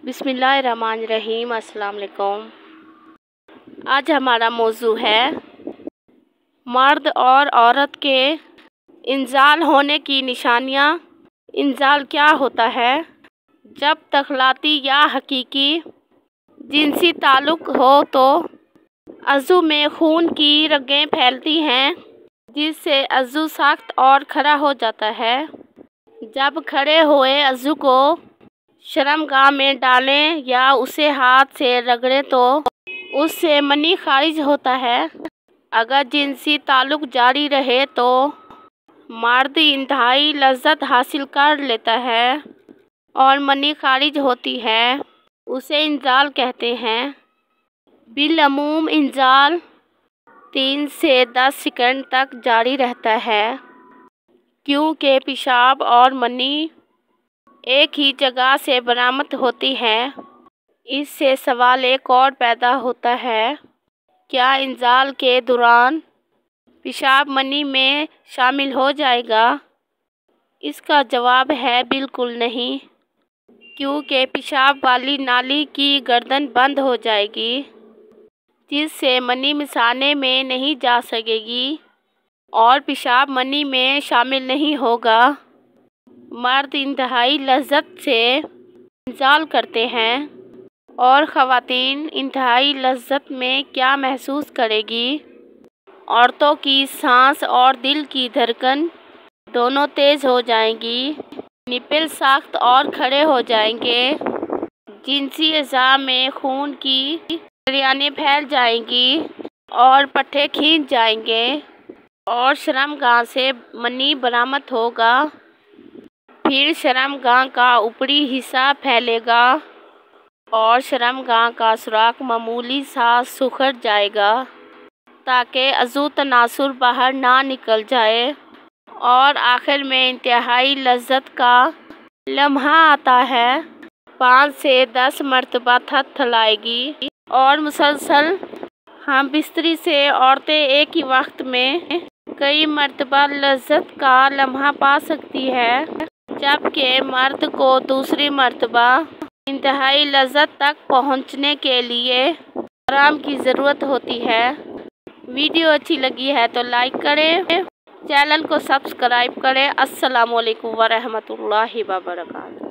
बिस्मिल्लाहिर्रहमानिर्रहीम। अस्सलाम वालेकुम। आज हमारा मौजू है मर्द और औरत के इंजाल होने की निशानियाँ। इंजाल क्या होता है? जब तख्लाती या हकीकी जिनसी ताल्लुक़ हो तो अज़ू में खून की रगें फैलती हैं, जिससे अज़ू सख्त और खड़ा हो जाता है। जब खड़े हुए अज़ू को शर्मगाह में डालें या उसे हाथ से रगड़ें तो उससे मनी खारिज होता है। अगर जिनसी ताल्लुक़ जारी रहे तो मर्द इंतहाई लज़्ज़त हासिल कर लेता है और मनी खारिज होती है, उसे इंजाल कहते हैं। बिलअमूम इंजाल 3 से 10 सेकंड तक जारी रहता है, क्योंकि पेशाब और मनी एक ही जगह से बरामद होती है। इससे सवाल एक और पैदा होता है, क्या इंजाल के दौरान पेशाब मनी में शामिल हो जाएगा? इसका जवाब है बिल्कुल नहीं, क्योंकि पेशाब वाली नाली की गर्दन बंद हो जाएगी, जिससे मनी मिसाने में नहीं जा सकेगी और पेशाब मनी में शामिल नहीं होगा। मर्द इंतहाई लज़्ज़त से इंजाल करते हैं और ख़वातीन इंतहाई लज़्ज़त में क्या महसूस करेगी? औरतों की सांस और दिल की धड़कन दोनों तेज़ हो जाएंगी, निप्पल सख्त और खड़े हो जाएंगे, जिनसी अज़ा में खून की शरेयानें फैल जाएंगी और पट्टे खींच जाएंगे और शर्मगाह से मनी बरामद होगा। फिर शर्मगाह का ऊपरी हिस्सा फैलेगा और शर्मगाह का सुराख मामूली सा सुखड़ जाएगा, ताकि अज़ू तनासुर बाहर ना निकल जाए। और आखिर में इंतहाई लज़्ज़त का लम्हा आता है। 5 से 10 मरतबा थथथलाएगी और मुसलसल हम बिस्तरी से औरतें एक ही वक्त में कई मरतबा लज़्ज़त का लम्हा पा सकती है, जबकि मर्द को दूसरी मरतबा इंतहाई लज़्ज़त तक पहुंचने के लिए आराम की ज़रूरत होती है। वीडियो अच्छी लगी है तो लाइक करें, चैनल को सब्सक्राइब करें। अस्सलामु अलैकुम वरहमतुल्लाहि वबरकातुहू।